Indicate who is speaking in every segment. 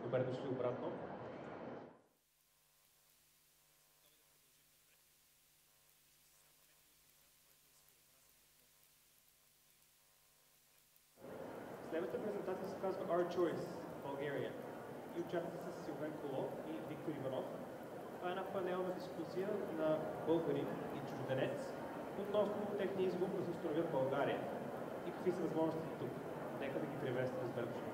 Speaker 1: Добре дошли обратно. Следващата презентация се казва Our Choice, Bulgaria. И участват с Силвен, Коло и Виктор Иванов. Това е една панелна дискусия на българин и чужденец относно техния избор да се установят в България и какви са възможностите тук. Нека да ги приветстваме с добре дошли.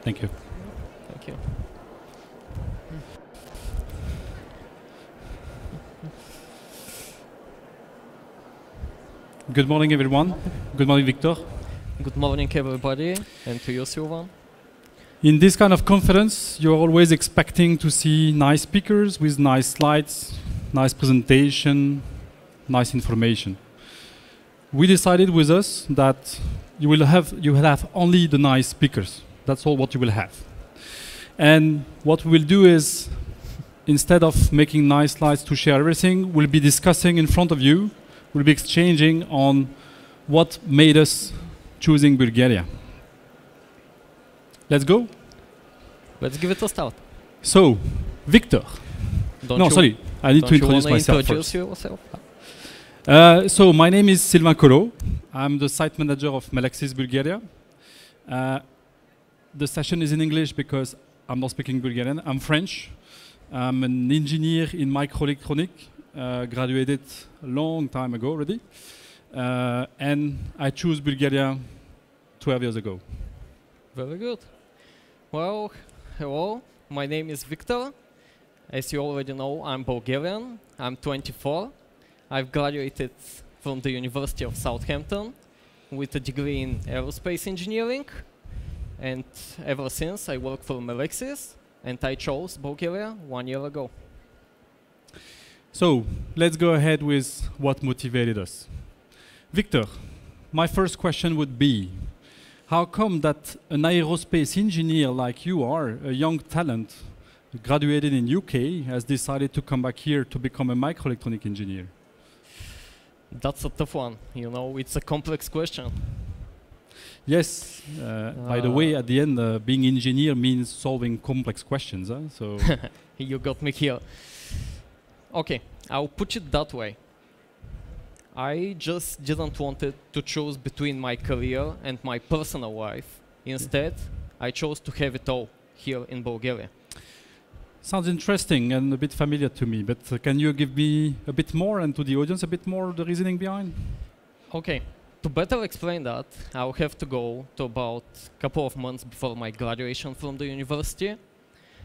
Speaker 2: Thank you.
Speaker 3: Thank you.
Speaker 2: Good morning, everyone. Good morning, Victor.
Speaker 3: Good morning, everybody, and to you, Sylvan.
Speaker 2: In this kind of conference, you're always expecting to see nice speakers with nice slides, nice presentation, nice information. We decided with us that you will have only the nice speakers. That's all what you will have. And what we will do is, instead of making nice slides to share everything, we'll be discussing in front of you. We'll be exchanging on what made us choosing Bulgaria. Let's go.
Speaker 3: Let's give it a start.
Speaker 2: So, Victor. Sorry, I need to introduce myself
Speaker 3: introduce
Speaker 2: first.
Speaker 3: yourself?
Speaker 2: So my name is Sylvin Collo. I'm the site manager of Melexis Bulgaria. The session is in English because I'm not speaking Bulgarian. I'm French. I'm an engineer in microelectronics, graduated a long time ago already. And I chose Bulgaria 12 years ago.
Speaker 3: Very good. Well, hello. My name is Victor. As you already know, I'm Bulgarian. I'm 24. I've graduated from the University of Southampton with a degree in aerospace engineering. And ever since, I work for Melexis, and I chose Bulgaria 1 year ago.
Speaker 2: So let's go ahead with what motivated us. Victor, my first question would be, how come that an aerospace engineer like you are, a young talent, graduated in UK, has decided to come back here to become a microelectronic engineer?
Speaker 3: That's a tough one. You know, it's a complex question.
Speaker 2: Yes. By the way, at the end, being engineer means solving complex questions. So
Speaker 3: You got me here. Okay, I'll put it that way. I just didn't want it to choose between my career and my personal life. Instead, I chose to have it all here in Bulgaria.
Speaker 2: sounds interesting and a bit familiar to me, but can you give me a bit more and to the audience a bit more the reasoning behind?
Speaker 3: Okay, to better explain that, I'll have to go to about a couple of months before my graduation from the university.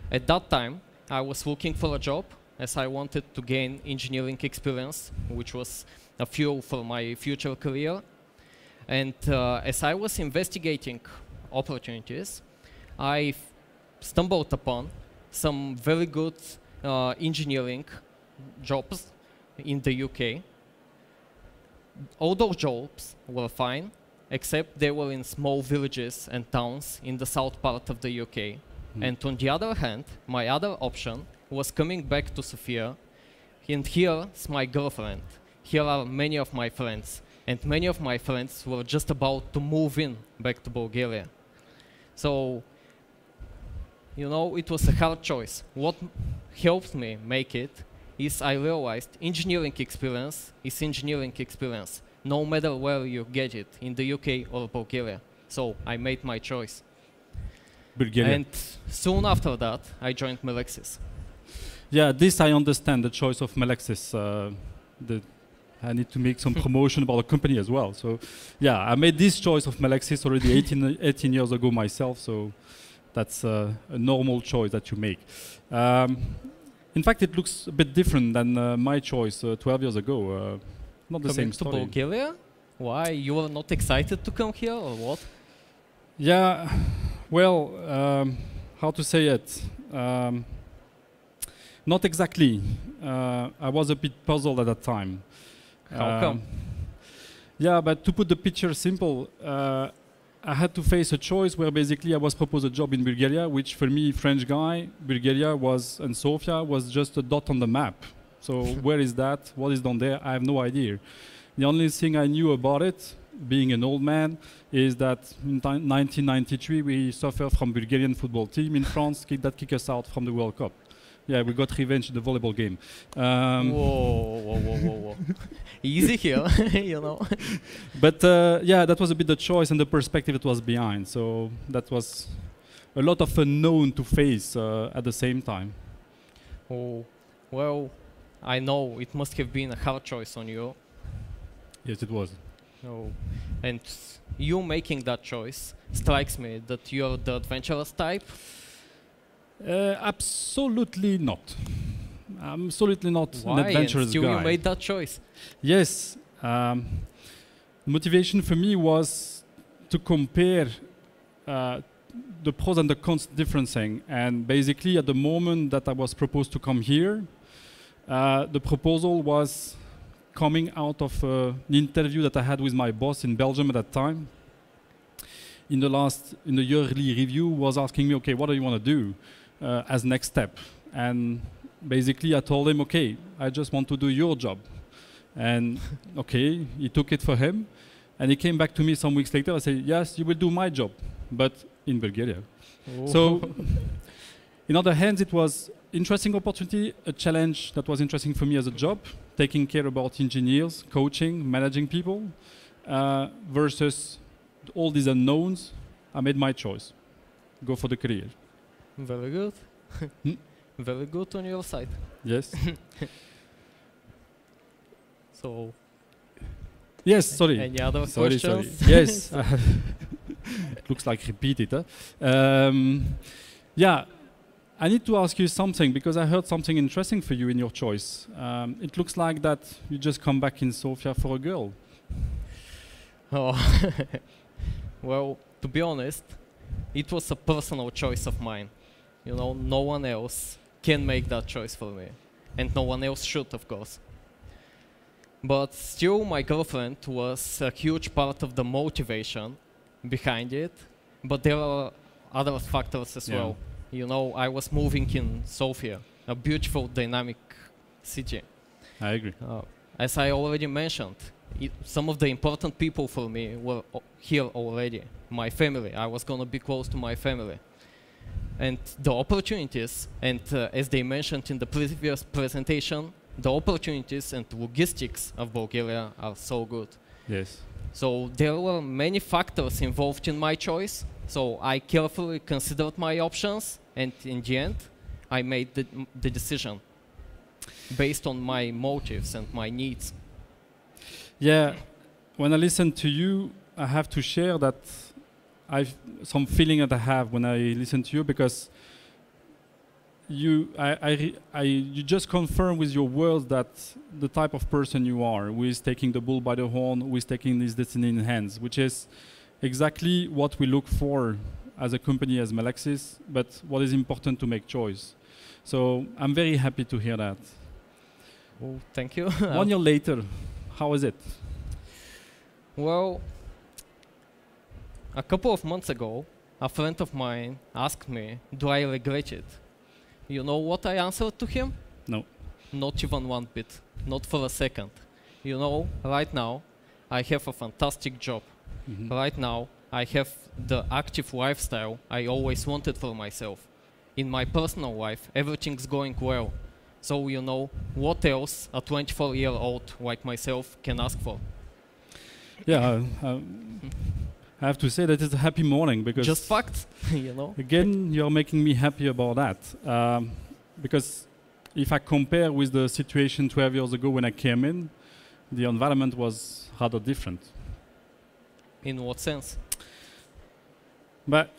Speaker 3: At that time, I was looking for a job as I wanted to gain engineering experience, which was a fuel for my future career. And as I was investigating opportunities, I stumbled upon some very good engineering jobs in the UK. All those jobs were fine, except they were in small villages and towns in the south part of the UK. And on the other hand, my other option was coming back to Sofia, and here's my girlfriend. Here are many of my friends, and many of my friends were just about to move in back to Bulgaria. So, you know, it was a hard choice. What helped me make it is I realized engineering experience is engineering experience, no matter where you get it, in the UK or Bulgaria. So I made my choice.
Speaker 2: Bulgaria.
Speaker 3: And soon after that, I joined Melexis.
Speaker 2: Yeah, this I understand, the choice of Melexis. I need to make some promotion about the company as well. So yeah, I made this choice of Melexis already 18 years ago myself, so that's a normal choice that you make. In fact, it looks a bit different than my choice 12 years ago. Not the same
Speaker 3: Coming to
Speaker 2: story.
Speaker 3: Bulgaria? Why? You were not excited to come here or what?
Speaker 2: Yeah, well, how to say it? Not exactly. I was a bit puzzled at that time.
Speaker 3: How come?
Speaker 2: Yeah, but to put the picture simple, I had to face a choice where basically I was proposed a job in Bulgaria, which for me, French guy, Bulgaria was, and Sofia was just a dot on the map. So where is that? What is down there? I have no idea. The only thing I knew about it being an old man, is that in 1993 we suffered from Bulgarian football team in France that kicked us out from the World Cup. Yeah, we got revenge in the volleyball game.
Speaker 3: Whoa. Easy here, you know.
Speaker 2: But yeah, that was a bit the choice and the perspective it was behind. So that was a lot of unknown to face at the same time.
Speaker 3: Oh, well, I know it must have been a hard choice on you.
Speaker 2: Yes, it was.
Speaker 3: Oh, and you making that choice strikes me that you're the adventurous type.
Speaker 2: Absolutely not. I'm absolutely not
Speaker 3: Why?
Speaker 2: an adventurous
Speaker 3: And still
Speaker 2: guy.
Speaker 3: you made that choice.
Speaker 2: Yes. Motivation for me was to compare the pros and the cons differencing. And basically, at the moment that I was proposed to come here, the proposal was coming out of an interview that I had with my boss in Belgium at that time. In the yearly review, was asking me, okay, what do you want to do as next step? And basically, I told him, okay, I just want to do your job. And okay, he took it for him. And he came back to me some weeks later. I said, yes, you will do my job, but in Bulgaria.
Speaker 3: Oh.
Speaker 2: So, in other hands, it was interesting opportunity, a challenge that was interesting for me as a job, taking care about engineers, coaching, managing people, versus all these unknowns. I made my choice. Go for the career.
Speaker 3: Very good. Very good on your side.
Speaker 2: Yes.
Speaker 3: So,
Speaker 2: Yes, sorry.
Speaker 3: any other
Speaker 2: Sorry.
Speaker 3: questions?
Speaker 2: Yes. It looks like repeated. Yeah, I need to ask you something because I heard something interesting for you in your choice. It looks like that you just come back in Sofia for a girl.
Speaker 3: Oh. Well, to be honest, it was a personal choice of mine. You know, no one else can make that choice for me. And no one else should, of course. But still, my girlfriend was a huge part of the motivation behind it. But there are other factors as well. You know, I was moving in Sofia, a beautiful, dynamic city.
Speaker 2: I agree.
Speaker 3: As I already mentioned, some of the important people for me were here already. My family, I was going to be close to my family. And the opportunities, and as they mentioned in the previous presentation, the opportunities and logistics of Bulgaria are so good.
Speaker 2: Yes.
Speaker 3: So there were many factors involved in my choice. So I carefully considered my options, and in the end, I made the decision based on my motives and my needs.
Speaker 2: Yeah, when I listen to you, I have to share that some feeling that I have when I listen to you, because you just confirm with your words that the type of person you are, who is taking the bull by the horn, who is taking his destiny in hands, which is exactly what we look for as a company, as Melexis, but what is important to make choice. So I'm very happy to hear that.
Speaker 3: Oh, thank you.
Speaker 2: 1 year later, how is it?
Speaker 3: Well, a couple of months ago, a friend of mine asked me, do I regret it? You know what I answered to him?
Speaker 2: No.
Speaker 3: Not even one bit. Not for a second. You know, right now, I have a fantastic job.
Speaker 2: Mm-hmm.
Speaker 3: Right now, I have the active lifestyle I always wanted for myself. In my personal life, everything's going well. So, you know, what else a 24-year-old like myself can ask for?
Speaker 2: Yeah, I have to say that it's a happy morning, because
Speaker 3: just facts, you know.
Speaker 2: Again, you're making me happy about that, because if I compare with the situation 12 years ago when I came in, the environment was rather different.
Speaker 3: In what sense?
Speaker 2: But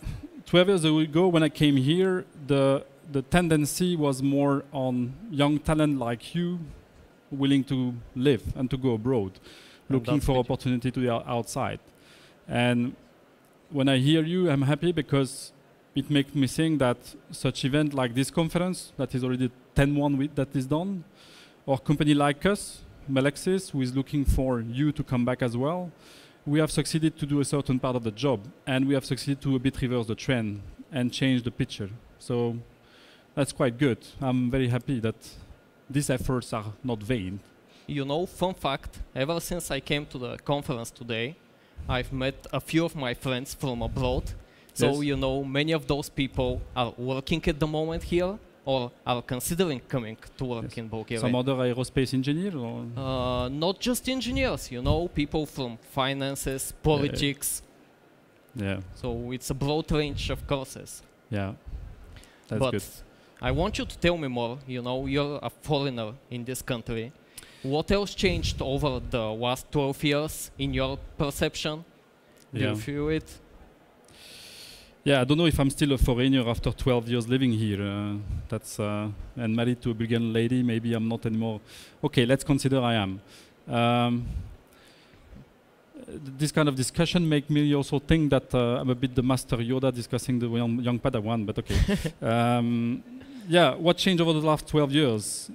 Speaker 2: 12 years ago when I came here, the tendency was more on young talent like you, willing to live and to go abroad, looking for opportunity to the outside. And when I hear you, I'm happy, because it makes me think that such event like this conference, that is already 10-1 that is done, or company like us, Melexis, who is looking for you to come back as well, we have succeeded to do a certain part of the job, and we have succeeded to a bit reverse the trend and change the picture. So that's quite good. I'm very happy that these efforts are not vain.
Speaker 3: You know, fun fact, ever since I came to the conference today, I've met a few of my friends from abroad. So,
Speaker 2: Yes.
Speaker 3: you know, many of those people are working at the moment here or are considering coming to work
Speaker 2: Yes.
Speaker 3: in Bulgaria.
Speaker 2: Some other aerospace engineer? Or?
Speaker 3: Not just engineers, you know, people from finances, politics.
Speaker 2: Yeah,
Speaker 3: So it's a broad range of courses.
Speaker 2: yeah. That's
Speaker 3: But
Speaker 2: good.
Speaker 3: I want you to tell me more. You know, you're a foreigner in this country. What else changed over the last 12 years in your perception? Do
Speaker 2: Yeah.
Speaker 3: you feel it?
Speaker 2: Yeah, I don't know if I'm still a foreigner after 12 years living here. And married to a Bulgarian lady, maybe I'm not anymore. Okay, let's consider I am. This kind of discussion make me also think that I'm a bit the Master Yoda discussing the young Padawan, but okay. Yeah, what changed over the last 12 years?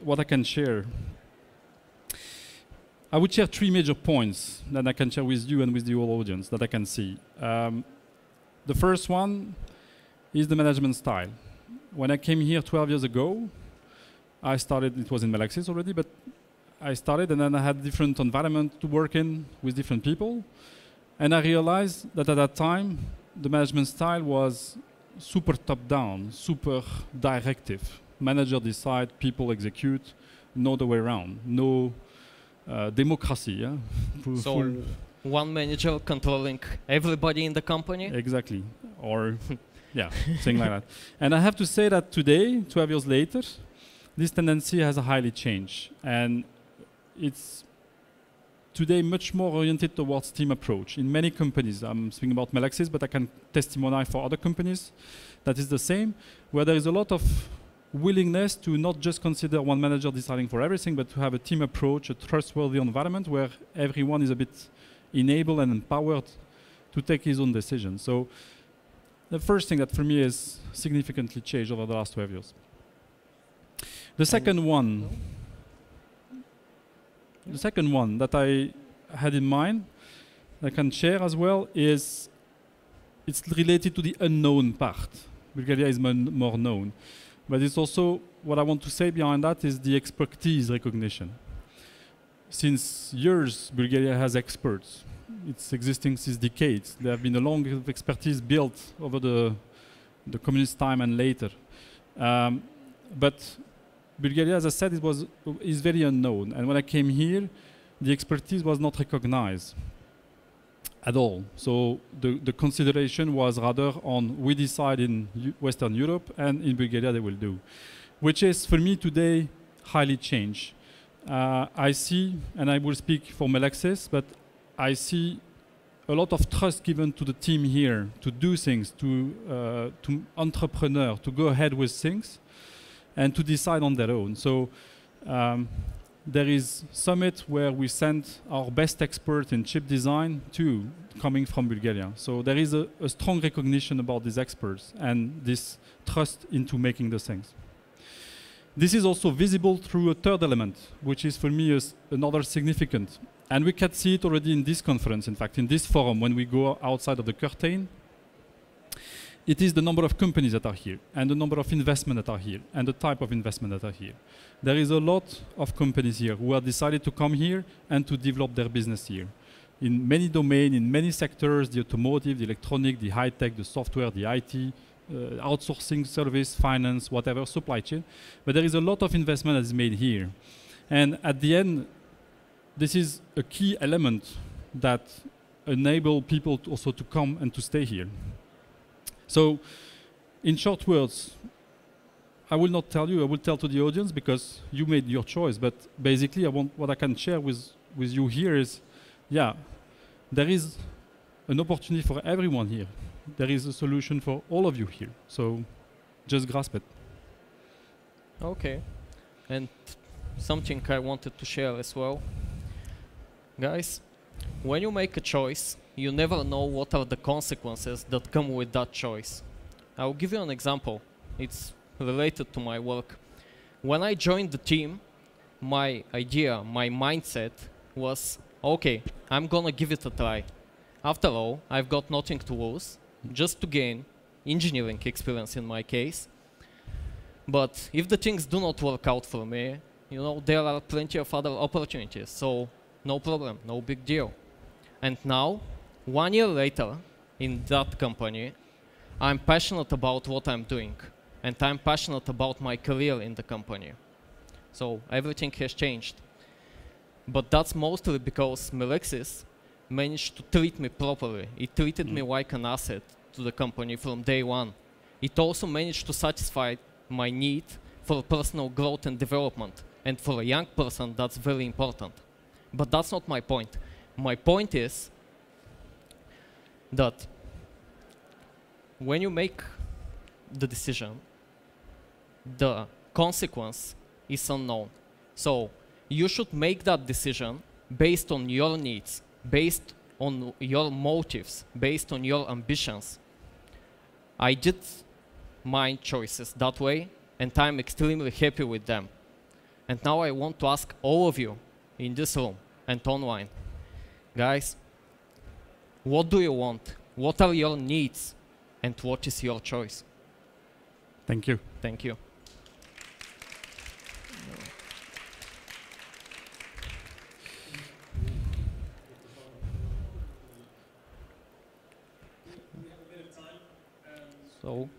Speaker 2: What I can share? I would share 3 major points that I can share with you and with the whole audience that I can see. The first one is the management style. When I came here 12 years ago, I started, it was in Melexis already, but I started and then I had different environment to work in with different people. And I realized that at that time, the management style was super top-down, super directive. Manager decide, people execute, no the way around. No democracy. Yeah?
Speaker 3: So one manager controlling everybody in the company?
Speaker 2: Exactly. Or, yeah, thing like that. And I have to say that today, 12 years later, this tendency has highly changed. And it's today much more oriented towards team approach. In many companies, I'm speaking about Melexis, but I can testimony for other companies that is the same, where there is a lot of willingness to not just consider one manager deciding for everything, but to have a team approach, a trustworthy environment where everyone is a bit enabled and empowered to take his own decisions. So the first thing that for me is significantly changed over the last 12 years. The second one that I had in mind, I can share as well, is it's related to the unknown part. Bulgaria is more known. But it's also, what I want to say behind that is the expertise recognition. Since years, Bulgaria has experts. It's existing since decades. There have been a long expertise built over the communist time and later. But Bulgaria, as I said, is very unknown. And when I came here, the expertise was not recognized at all. So the consideration was rather on we decide in Western Europe and in Bulgaria they will do, which is for me today highly changed. I see, and I will speak for Melexis, but I see a lot of trust given to the team here to do things, to entrepreneur, to go ahead with things, and to decide on their own. So there is summit where we send our best expert in chip design to coming from Bulgaria. So there is a strong recognition about these experts and this trust into making the things. This is also visible through a third element, which is for me another significant. And we can see it already in this conference, in fact, in this forum, when we go outside of the curtain. It is the number of companies that are here, and the number of investment that are here, and the type of investment that are here. There is a lot of companies here who have decided to come here and to develop their business here. In many domains, in many sectors, the automotive, the electronic, the high-tech, the software, the IT, outsourcing service, finance, whatever, supply chain. But there is a lot of investment that is made here. And at the end, this is a key element that enable people to also to come and to stay here. So, in short words, I will not tell you, I will tell to the audience because you made your choice, but basically what I can share with you here is, yeah, there is an opportunity for everyone here. There is a solution for all of you here. So, just grasp it.
Speaker 3: Okay. And something I wanted to share as well. Guys, when you make a choice, you never know what are the consequences that come with that choice. I'll give you an example. It's related to my work. When I joined the team, my idea, my mindset was, okay, I'm gonna give it a try. After all, I've got nothing to lose, just to gain engineering experience in my case. But if the things do not work out for me, you know, there are plenty of other opportunities, so no problem, no big deal. And now, 1 year later, in that company, I'm passionate about what I'm doing. And I'm passionate about my career in the company. So everything has changed. But that's mostly because Melexis managed to treat me properly. It treated me like an asset to the company from day one. It also managed to satisfy my need for personal growth and development. And for a young person, that's very important. But that's not my point. My point is that when you make the decision, the consequence is unknown. So you should make that decision based on your needs, based on your motives, based on your ambitions. I did my choices that way, and I'm extremely happy with them. And now I want to ask all of you in this room and online, guys, what do you want? What are your needs? And what is your choice?
Speaker 2: Thank you.
Speaker 3: Thank you. So,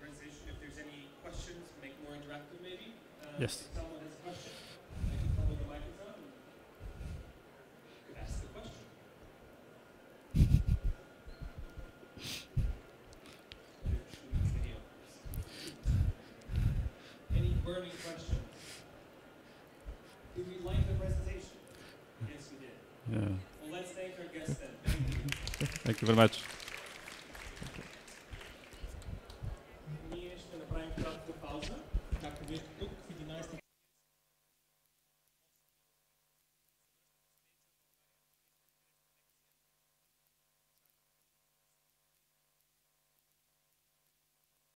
Speaker 1: If there's any questions, make more interactive maybe.
Speaker 2: Yes.
Speaker 1: If someone has a question, they can come with the microphone and could ask the question. Any burning questions? Did we like the presentation? Yes, we did.
Speaker 2: Yeah.
Speaker 1: Well, let's thank our guests then. Thank you.
Speaker 2: Thank you very much.